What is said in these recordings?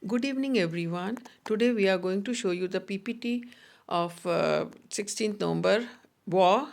Good evening, everyone. Today we are going to show you the PPT of 16th November war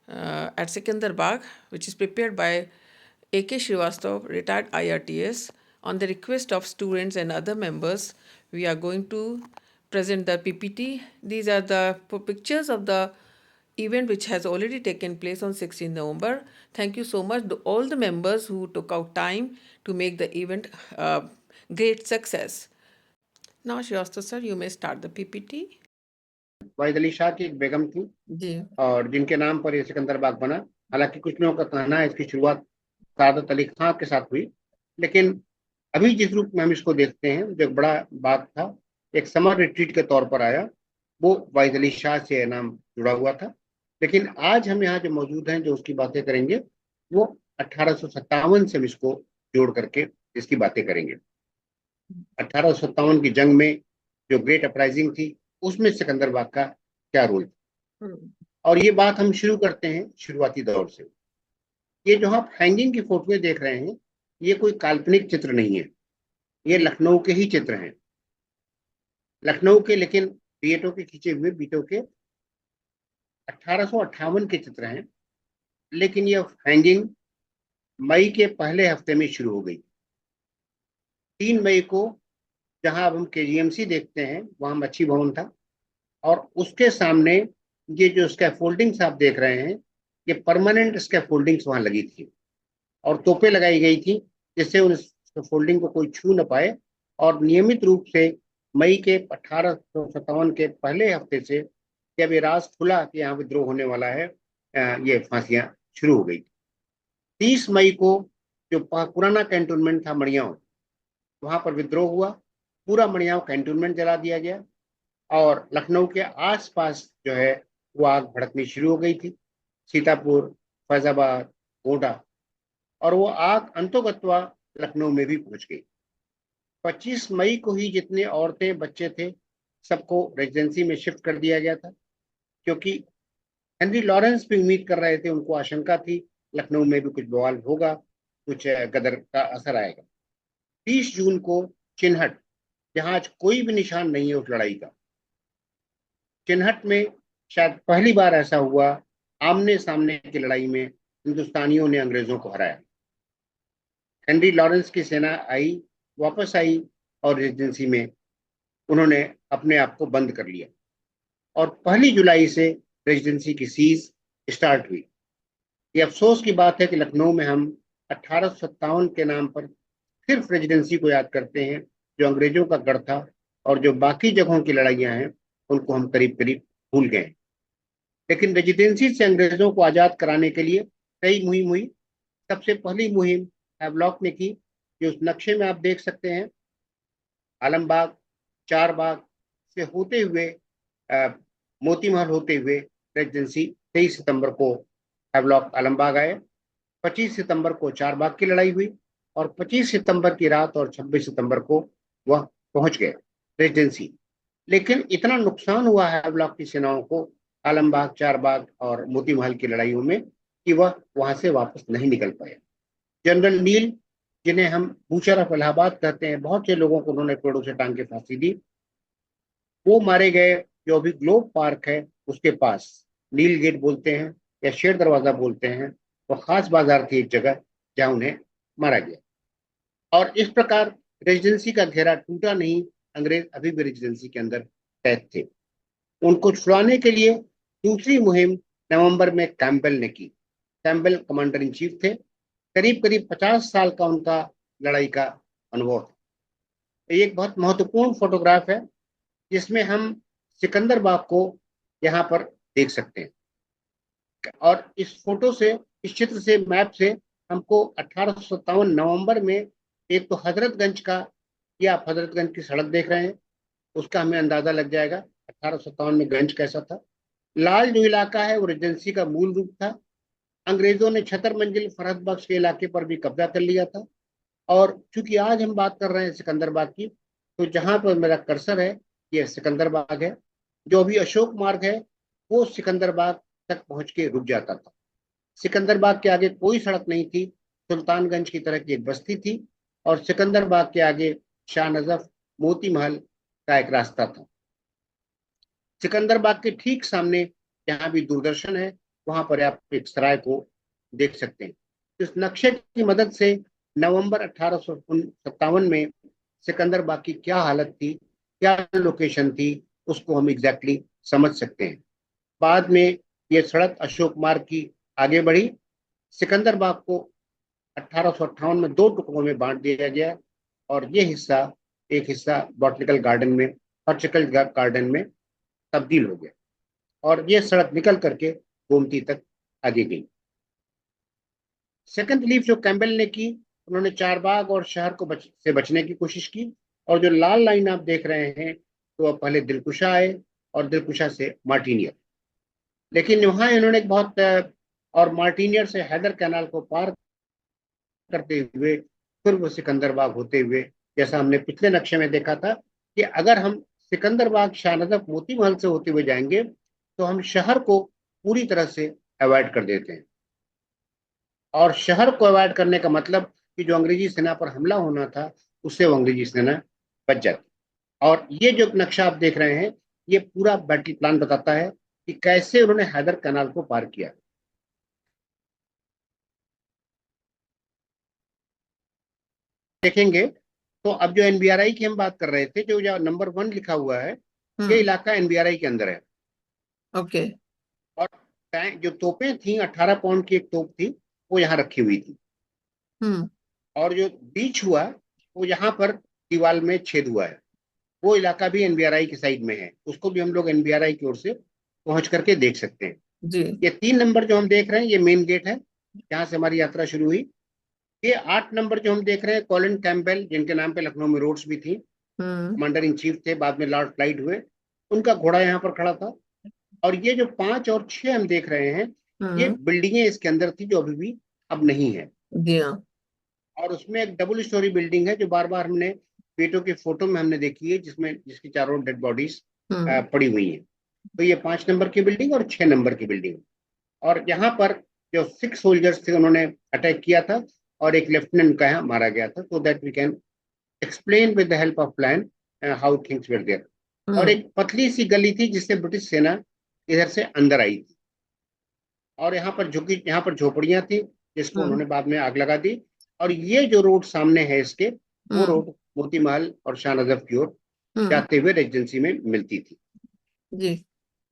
at Secunderabad, which is prepared by A.K. Srivastav, retired IRTS. On the request of students and other members, we are going to present the PPT. These are the pictures of the event which has already taken place on 16th November. Thank you so much to all the members who took out time to make the event great success. Now, Shrivastava sir, you may start the PPT. Wahid Ali Shah की एक बेगम थी जी और जिनके नाम पर ये सिकंदराबाद बना। हालांकि कुछ लोगों का कहना है इसकी शुरुआत सादत अली खां के साथ हुई, लेकिन अभी जिस रूप में हम इसको देखते हैं जो एक बड़ा बात था, एक समर रिट्रीट के तौर पर आया, वो वाहिद अली शाह से नाम जुड़ा हुआ था। लेकिन आज हम यहाँ जो मौजूद हैं जो उसकी बातें करेंगे वो 1857 से हम इसको जोड़ करके इसकी बातें करेंगे। 1857 की जंग में जो ग्रेट अपराइजिंग थी उसमें सिकंदराबाद का क्या रोल था, और ये बात हम शुरू करते हैं शुरुआती दौर से। ये जो आप हैंगिंग की फोटोएं देख रहे हैं ये कोई काल्पनिक चित्र नहीं है, ये लखनऊ के ही चित्र हैं, लखनऊ के, लेकिन बीएटो के खींचे हुए बीटो के 1858 के चित्र हैं। लेकिन ये हैंगिंग मई के पहले हफ्ते में शुरू हो गई। 3 मई को जहां अब हम केजीएमसी देखते हैं वहां मच्छी भवन था, और उसके सामने ये जो स्कैफोल्डिंग्स आप देख रहे हैं ये परमानेंट स्कैफोल्डिंग्स वहां लगी थी और तोपें लगाई गई थी जिससे उन स्कैफोल्डिंग को कोई छू न पाए। और नियमित रूप से मई के 1857 के पहले हफ्ते से जब ये राज खुला कि यहाँ विद्रोह होने वाला है, ये फांसियां शुरू हो गई। 30 मई को जो पुराना कैंटोनमेंट था मड़ियाव, वहां पर विद्रोह हुआ, पूरा मड़ियाव कैंटोनमेंट जला दिया गया और लखनऊ के आसपास जो है वो आग भड़कनी शुरू हो गई थी, सीतापुर, फैजाबाद, गोंडा, और वो आग अंतोगत्वा लखनऊ में भी पहुंच गई। 25 मई को ही जितने औरतें बच्चे थे सबको रेजिडेंसी में शिफ्ट कर दिया गया था, क्योंकि हेनरी लॉरेंस भी उम्मीद कर रहे थे, उनको आशंका थी लखनऊ में भी कुछ बवाल होगा, कुछ गदर का असर आएगा। 30 जून को चिन्हट, जहां आज कोई भी निशान नहीं है उस लड़ाई का, चिन्हट में शायद पहली बार ऐसा हुआ आमने सामने की लड़ाई में हिंदुस्तानियों ने अंग्रेजों को हराया। हेनरी लॉरेंस की सेना आई, वापस आई और रेजिडेंसी में उन्होंने अपने आप को बंद कर लिया और 1 जुलाई से रेजिडेंसी की सीज स्टार्ट हुई। ये अफसोस की बात है कि लखनऊ में हम 1857 के नाम पर सिर्फ रेजिडेंसी को याद करते हैं जो अंग्रेजों का गढ़ था, और जो बाकी जगहों की लड़ाइयां हैं उनको हम करीब करीब भूल गए। लेकिन रेजिडेंसी से अंग्रेजों को आजाद कराने के लिए कई मुहिम हुई। सबसे पहली मुहिम हैवलॉक ने की, जो उस नक्शे में आप देख सकते हैं, आलमबाग, चार बाग से होते हुए मोती महल होते हुए रेजिडेंसी 23 सितंबर को हैवलॉक आलमबाग आए। 25 सितंबर को चार बाग की लड़ाई हुई और 25 सितंबर की रात और 26 सितंबर को वह पहुंच गए रेजिडेंसी। लेकिन इतना नुकसान हुआ हैवलॉक की सेनाओं को आलमबाग, चार बाग और मोती महल की लड़ाइयों में कि वह वहां से वापस नहीं निकल पाए। जनरल नील, जिन्हें हम बूचर ऑफ इलाहाबाद कहते हैं, बहुत से लोगों को उन्होंने पेड़ों से टांग के फांसी दी, वो मारे गए। जो अभी ग्लोब पार्क है उसके पास, नील गेट बोलते हैं या शेर दरवाजा बोलते हैं, वो खास बाजार थी एक जगह जहां उन्हें मारा गया। और इस प्रकार रेजिडेंसी का घेरा टूटा नहीं, अंग्रेज अभी भी रेजिडेंसी के अंदर कैद थे। उनको छुड़ाने के लिए दूसरी मुहिम नवंबर में कैम्पबेल ने की। कैम्पबेल कमांडर इन चीफ थे, करीब करीब 50 साल का उनका लड़ाई का अनुभव था। एक बहुत महत्वपूर्ण फोटोग्राफ है जिसमें हम सिकंदराबाद को यहाँ पर देख सकते हैं, और इस फोटो से, इस चित्र से, मैप से हमको 1857 नवंबर में एक तो हजरतगंज का, या आप हजरतगंज की सड़क देख रहे हैं, उसका हमें अंदाजा लग जाएगा 1857 में गंज कैसा था। लाल जो इलाका है वो रेजिडेंसी का मूल रूप था। अंग्रेजों ने छतर मंजिल फरहत बख्श के इलाके पर भी कब्जा कर लिया था। और चूंकि आज हम बात कर रहे हैं सिकंदराबाद की, तो जहां पर मेरा कर्सर है ये सिकंदराबाद है। जो अभी अशोक मार्ग है वो सिकंदराबाद तक पहुंच के रुक जाता था। सिकंदराबाद के आगे कोई सड़क नहीं थी, सुल्तानगंज की तरह की एक बस्ती थी, और सिकंदराबाद के आगे शाह नजफ मोती महल का एक रास्ता था। सिकंदरबाग के ठीक सामने जहाँ भी दूरदर्शन है, वहां पर आप एक सराय को देख सकते हैं। इस नक्शे की मदद से नवंबर 1857 में सिकंदरबाग की क्या हालत थी, क्या लोकेशन थी, उसको हम एग्जैक्टली समझ सकते हैं। बाद में ये सड़क अशोक मार्ग की आगे बढ़ी। सिकंदरबाग को 1858 में दो टुकड़ों में बांट दिया गया और ये हिस्सा, एक हिस्सा बॉटनिकल गार्डन में, हॉर्टिकल्चर गार्डन में तब्दील हो गया और ये सड़क निकल करके गोमती तक आगे गई। सेकंड रिलीफ जो कैंपबेल ने की, उन्होंने चारबाग और शहर को से बचने की कोशिश की। और जो लाल लाइन आप देख रहे हैं, तो अब पहले दिलकुशा आए और दिलकुशा से मार्टिनियर, लेकिन वहां इन्होंने एक बहुत और मार्टिनियर से हैदर कैनाल को पार करते हुए फिर वो सिकंदरबाग होते हुए, जैसा हमने पिछले नक्शे में देखा था कि अगर हम सिकंदरबाग, शाहनजफ, मोती महल से होते हुए जाएंगे तो हम शहर को पूरी तरह से अवॉइड कर देते हैं। और शहर को अवॉइड करने का मतलब कि जो अंग्रेजी सेना पर हमला होना था, उससे वो अंग्रेजी सेना बच जाती। और ये जो नक्शा आप देख रहे हैं, ये पूरा बैटल प्लान बताता है कि कैसे उन्होंने हैदर कैनाल को पार किया। देखेंगे तो अब जो एनबीआरआई की हम बात कर रहे थे, जो नंबर 1 लिखा हुआ है, ये हम्म। इलाका एनबीआरआई के अंदर है। ओके। और जो तोपें थी, 18 पाउंड की एक तोप थी, वो यहाँ रखी हुई थी। हम्म। और जो बीच हुआ, वो यहाँ पर दीवार में छेद हुआ है, वो इलाका भी एनबीआरआई की साइड में है। उसको भी हम लोग एनबीआरआई की ओर से पहुंच करके देख सकते हैं। जी। ये 3 नंबर जो हम देख रहे हैं, ये मेन गेट है जहाँ से हमारी यात्रा शुरू हुई। ये 8 नंबर जो हम देख रहे हैं, कॉलिन कैंपबेल, जिनके नाम पे लखनऊ में रोड्स भी थी, हम्म। कमांडर इन चीफ थे, बाद में लॉर्ड क्लाइड हुए, उनका घोड़ा यहाँ पर खड़ा था। और ये जो 5 और 6 हम देख रहे हैं, ये हम्म। बिल्डिंगें इसके अंदर थी जो अभी भी अब नहीं है। जी हाँ। और उसमें एक डबल स्टोरी बिल्डिंग है जो बार बार हमने बेटों की फोटो में हमने देखी है, जिसमें जिसकी चारों डेड बॉडीज हम्म। पड़ी हुई हैं। तो ये 5 नंबर की बिल्डिंग और 6 नंबर की बिल्डिंग। और यहाँ पर जो 6 सोल्जर्स थे, उन्होंने अटैक किया था और एक लेफ्टिनेंट का यहाँ मारा गया था। So that we can explain with the help of plan how things were there. और हम्म। एक पतली सी गली थी जिससे ब्रिटिश सेना इधर से अंदर आई थी। और यहाँ पर झोपड़ियां थी, जिसको हम्म। उन्होंने बाद में आग लगा दी। और ये जो रोड सामने है इसके, वो हम्म। रोड मोती महल और शाहनजफ की ओर हम्म। जाते हुए रेजिडेंसी में मिलती थी। जी।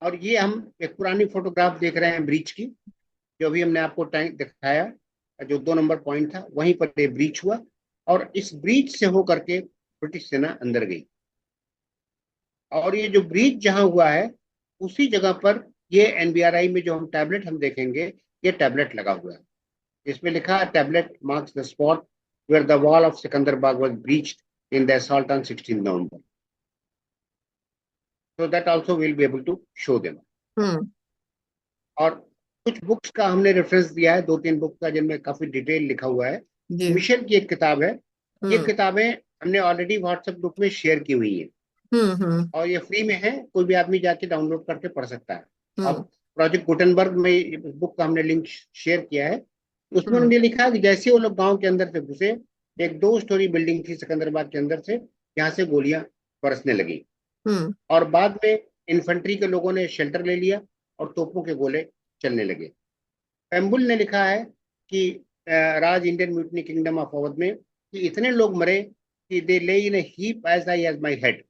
और ये हम एक पुरानी फोटोग्राफ देख रहे हैं ब्रिज की, जो भी हमने आपको टाइम दिखाया, जो 2 नंबर पॉइंट था, वहीं पर ये ब्रीच हुआ। और इस ब्रीच से होकर के ब्रिटिश सेना अंदर गई। और ये जो ब्रीच जहां हुआ है, उसी जगह पर ये एनबीआरआई में जो हम टैबलेट हम देखेंगे, ये टैबलेट लगा हुआ है। इसमें लिखा है, tablet marks the spot where the wall of Sikandarbagh was breached in the assault on 16 November. So that also will be able to show them. Hmm. और कुछ बुक्स का हमने रेफरेंस दिया है, 2-3 बुक का, जिनमें काफी डिटेल लिखा हुआ है। जी। मिशेल की एक किताब है। ये हम्म। किताबें हमने ऑलरेडी व्हाट्सएप ग्रुप में शेयर की हुई है हम्म। और ये फ्री में है, कोई भी आदमी जाके डाउनलोड करके पढ़ सकता है। अब हम्म। प्रोजेक्ट गुटनबर्ग में इस बुक का हमने लिंक शेयर किया है। उसमें हम्म। उन्होंने लिखा है कि जैसे वो लोग गांव के अंदर से घुसे, एक 2 स्टोरी बिल्डिंग थी सिकंदराबाद के अंदर से, यहाँ से गोलियां बरसने लगी। हम्म। और बाद में इन्फेंट्री के लोगों ने शेल्टर ले लिया और तोपों के गोले चलने लगे। पेम्बुल ने लिखा है कि Raj Indian mutiny kingdom of Awadh में कि इतने लोग मरे कि they lay in heap as high as my head,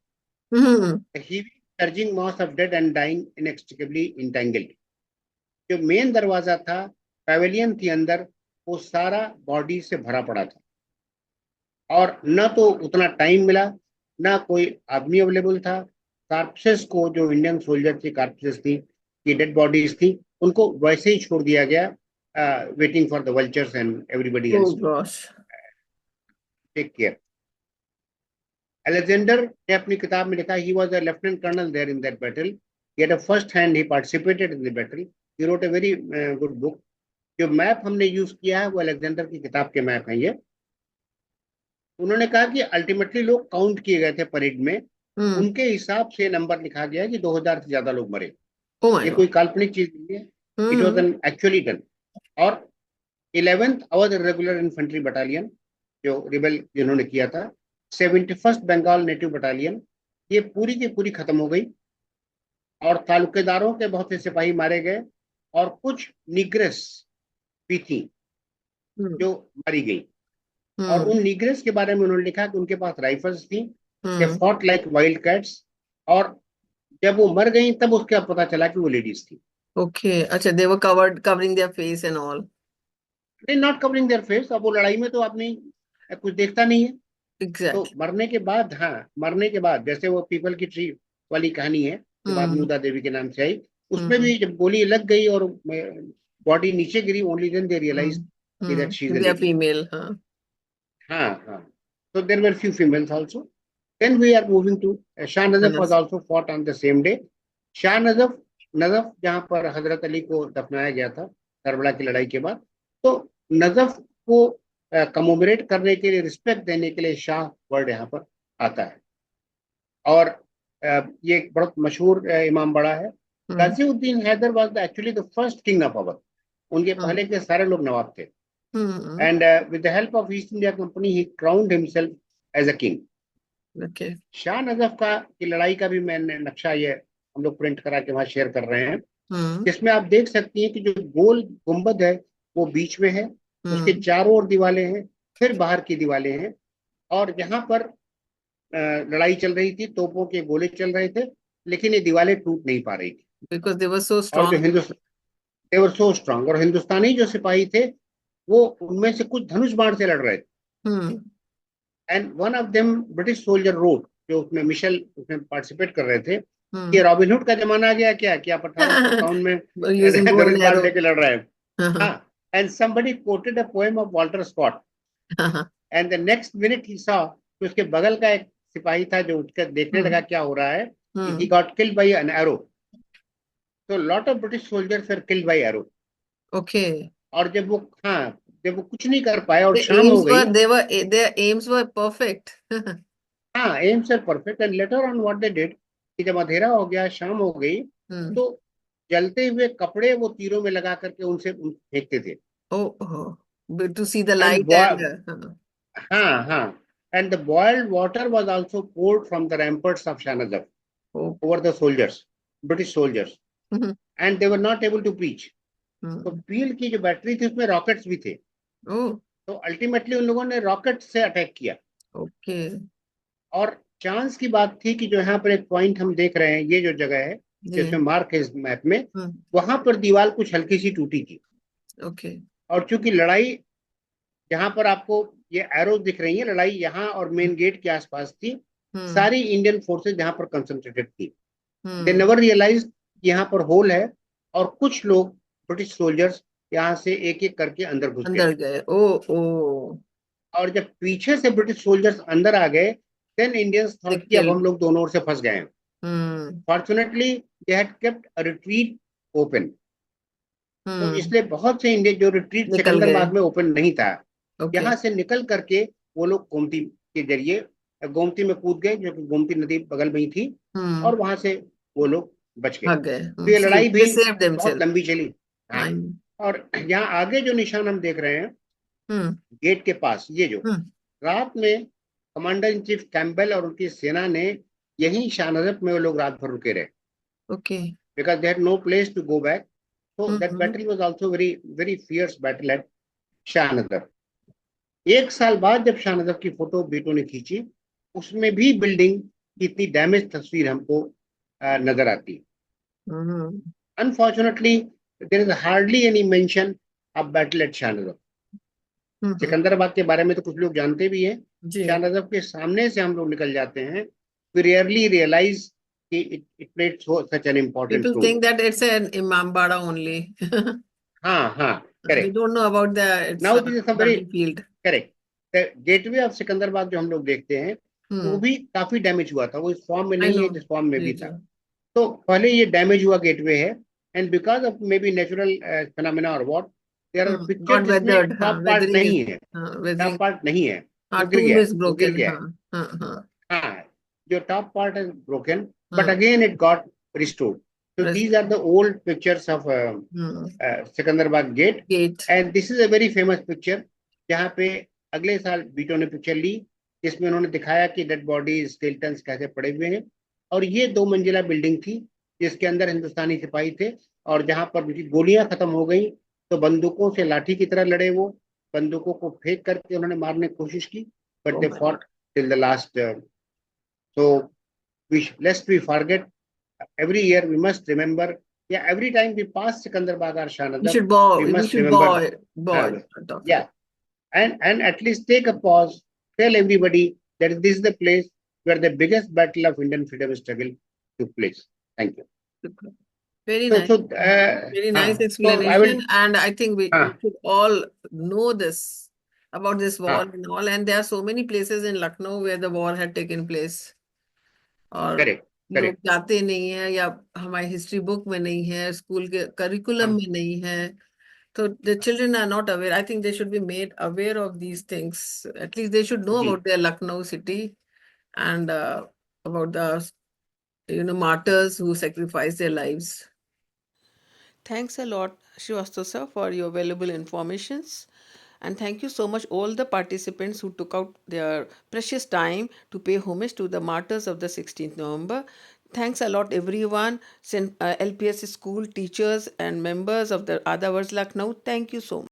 hmm. heavy surging mass of dead and dying inextricably entangled। जो मेन दरवाजा था, पैवेलियन थी अंदर, वो सारा बॉडी से भरा पड़ा था। और न तो उतना टाइम मिला, ना कोई आदमी अवेलेबल था। कार्पसेस को, जो इंडियन सोल्जर थी, कार्पसेस थी, की डेड बॉडीज थी, उनको वैसे ही छोड़ दिया गया, waiting for the vultures and everybody oh else to gosh. Take care. Alexander ने अपनी किताब में लिखा, he was a lieutenant colonel there in that battle, he had a first hand, he participated in the battle, he wrote a very good book. जो map हमने use किया है, वो अलेक्जेंडर की किताब के मैप है ये। उन्होंने कहा कि अल्टीमेटली लोग काउंट किए गए थे परेड में, हम्म। उनके हिसाब से नंबर लिखा गया कि 2000 से ज्यादा लोग मरे। ओ माय ये कोई गॉड। काल्पनिक चीज नहीं है, it was hmm. An actually done. और 11th Awadh regular infantry battalion, जो रिबेल जिन्होंने किया था, 71st बंगाल नेटिव बटालियन, ये पूरी की पूरी खत्म हो गई और तालुकेदारों के बहुत से सिपाही मारे गए और कुछ निग्रेस भी थी हम्म, जो मारी गई। और हम्म, उन निग्रेस के बारे में उन्होंने लिखा कि उनके पास राइफल्स थी, they hmm. Fought like wild cats. और जब वो मर गई तब उसके बाद पता चला कि वो लेडीज थी। ओके, अच्छा, they were covering their face and all. They not covering their face. अब वो लड़ाई में तो आपने कुछ देखता नहीं है। तो एग्जैक्टली। मरने के बाद, हाँ, मरने के बाद जैसे वो पीपल की ट्री वाली कहानी है जो बाद में हम्म, उदा देवी के नाम से आई, उसमें हम्म, भी जब गोली लग गई और बॉडी नीचे गिरी, only then they realise hmm, that she is a they are lady. Female, हाँ। हाँ, हाँ। So there were few females also. Then we are moving to Shah Nazaf was Anas. also fought on the same day. Shah Najaf, Najaf जहाँ पर हजरत अली को दफनाया गया था Karbala की लड़ाई के बाद, तो नजफ को कमोमरेट करने के लिए, रिस्पेक्ट देने के लिए शाह वर्ड यहाँ पर आता है। और ये एक बहुत मशहूर इमाम बड़ा है। Hmm, Ghaziuddin Haidar was the actually the first king of Awadh. उनके हम्म, पहले के सारे लोग नवाब थे। Hmm. And with the help of East India Company he crowned himself as a king. Okay. Shah Najaf का की लड़ाई का भी मैंने नक्शा ये हम लोग प्रिंट करा के वहां शेयर कर रहे हैं, हम्म, जिसमें आप देख सकती हैं कि जो गोल गुंबद है वो बीच में है, उसके हम्म। चारों ओर दीवारें हैं, फिर बाहर की दीवारें हैं। और यहाँ पर लड़ाई चल रही थी, तोपों के गोले चल रहे थे, लेकिन ये दीवारें टूट नहीं पा रही थी। बिकॉज दे वर सो और जो स्ट्रांग। हिंदुस्तान, दे वर सो स्ट्रांग, और हिंदुस्तानी जो सिपाही थे वो उनमें से कुछ धनुष बाण से लड़ रहे थे। Hmm, and one of them British soldier rode, जो उसमें मिशेल उसमें पार्टिसिपेट कर रहे थे, कि हम्म। रॉबिनहुड का जमाना आ गया क्या, कि आप 1857 में यूजिंग बो धनुष एंड बाण एरो। लेके लड़ रहे हैं। हाँ, हाँ, हाँ। And somebody quoted a poem of Walter Scott, हाँ, हाँ। and the next minute he saw कि उसके बगल का एक सिपाही था जो उठकर देखने लगा हम्म, क्या हो रहा है, he hmm. got killed by an arrow. So lot of British soldiers were killed by arrow. Okay. और जब वो, हाँ, जब वो कुछ नहीं कर पाए और The शाम हो aims गई, were they were their aims were perfect. हाँ, aims are perfect, and later on what they did, कि जब अंधेरा हो गया, शाम हो गई, हम्म। तो जलते हुए कपड़े वो तीरों में लगा करके उनसे फेंकते थे। Oh, oh. But to see the and light and हाँ, हाँ, and the boiled water was also poured from the ramparts of Shahnajar oh. Over the soldiers, British soldiers, Mhm, and they were not able to breach. तो mhm. Peel की जो battery थी उसमें rockets भी थे, Oh, तो अल्टीमेटली उन लोगों ने रॉकेट से अटैक किया। okay. और चांस की बात थी कि जो यहाँ पर एक पॉइंट हम देख रहे हैं, ये जो जगह है जिसमें जी। मार्क है इस मैप में, हम्म, वहां पर दीवार कुछ हल्की सी टूटी थी। ओके। और चूंकि लड़ाई, जहां पर आपको ये एरोज दिख रही है, लड़ाई यहाँ और मेन गेट के आसपास थी। हम्म, सारी इंडियन फोर्सेज यहाँ पर कंसंट्रेटेड थी। They hmm. नेवर रियलाइज यहाँ पर होल है, और कुछ लोग ब्रिटिश सोल्जर्स यहाँ से एक एक करके अंदर घुस गए। अंदर गए, ओ, ओ। और जब पीछे से ब्रिटिश सोल्जर्स अंदर आ गए, देन इंडियंस They थॉट कि अब हम killed. लोग दोनों ओर से फंस गए हैं। Hmm, fortunately they had kept a retreat open. तो हम्म। इसलिए बहुत से इंडियन जो रिट्रीट निकल गए। सिकंदराबाद में ओपन नहीं था, ओके। यहाँ से निकल करके वो लोग गोमती के जरिए गोमती में कूद गए, जो कि गोमती नदी बगल में ही थी, हम्म। और वहां से वो लोग बच गए। भाग गए। तो ये सेव लड़ाई दे भी सेव बहुत देमसेल्फ। लंबी चली। हाँ। और यहाँ आगे जो निशान हम देख रहे हैं हम्म, गेट के पास, ये जो हम्म। रात में कमांडर इन चीफ कैम्पबेल और उनकी सेना ने यही शाहनजर में वो लोग रात भर रुके रहे, okay. Because they had no place to go back. So that hmm, battle was also very fierce battle at Shahnazar. एक साल बाद जब शाहनजर की फोटो बेटों ने खींची, उसमें भी बिल्डिंग की इतनी डैमेज तस्वीर हमको नजर आती। Hmm, unfortunately there is hardly any mention of battle at Shahnajar. Hmm. Sikandarabad के बारे में तो कुछ लोग जानते भी हैं, जी। शाहनजर के सामने से हम लोग निकल जाते हैं, वी रियरली रियलाइज कि it played such an important People role. think that it's an Imambara only. हाँ, हाँ, They correct. don't know about the its now this is very battlefield. Correct. Gateway of Sikandarabad जो हम लोग देखते हैं, वो Hmm. भी काफी डैमेज हुआ था, वो इस फॉर्म में I नहीं है know. जिस फॉर्म में जी, भी जी। था। तो पहले ये डैमेज हुआ गेटवे है, and because of maybe natural phenomena और what, there are picture Got जिसमें weathered. हाँ, टॉप पार्ट weathering is, नहीं है, हाँ, टॉप weathering. पार्ट नहीं है, हाँ, वो गिर tomb गया है, is वो गिर broken. गया है। हाँ, हाँ, हाँ, हाँ, जो top part is broken, but हाँ। again it got restored. So these Rest. are the old pictures of Sikandarabad gate, Gate. And this is a very famous picture, जहाँ पे अगले साल बीटो ने पिक्चर ली, जिसमें उन्होंने दिखाया कि डेड बॉडी स्केलेटन्स कैसे पड़े हुए हैं। और ये 2 मंजिला बिल्डिंग थी जिसके अंदर हिंदुस्तानी सिपाही थे, और जहां पर उनकी गोलियां खत्म हो गई तो बंदूकों से लाठी की तरह लड़े वो, बंदूकों को फेंक करके उन्होंने मारने की कोशिश की, but Oh they my God. Fought till the last. So lest we forget, every year we must remember, yeah, every time we pass Sikandarbag or We Shanadab, should bow. we We must should remember, bow in front of yeah, it. and at least take a pause, tell everybody that this is the place where the biggest battle of Indian freedom struggle took place. Thank you. Very So, nice. so, Very nice so I will, explanation. And I think we uh, should all know this about this war uh, and all. And there are so many places in Lucknow where the war had taken place. और correct, लोग correct. जाते नहीं है, या हमारी history book में नहीं है, स्कूल के करिकुलम Uh, में नहीं है. So the children are not aware. I think they should be made aware of these things. At least they should know ji, about their Lucknow city, and about the martyrs who sacrificed their lives. Thanks a lot, Srivastava sir, for your valuable informations. And thank you so much, all the participants who took out their precious time to pay homage to the martyrs of the 16th November. Thanks a lot, everyone, LPS school teachers and members of the Adavars Lucknow. Thank you so much.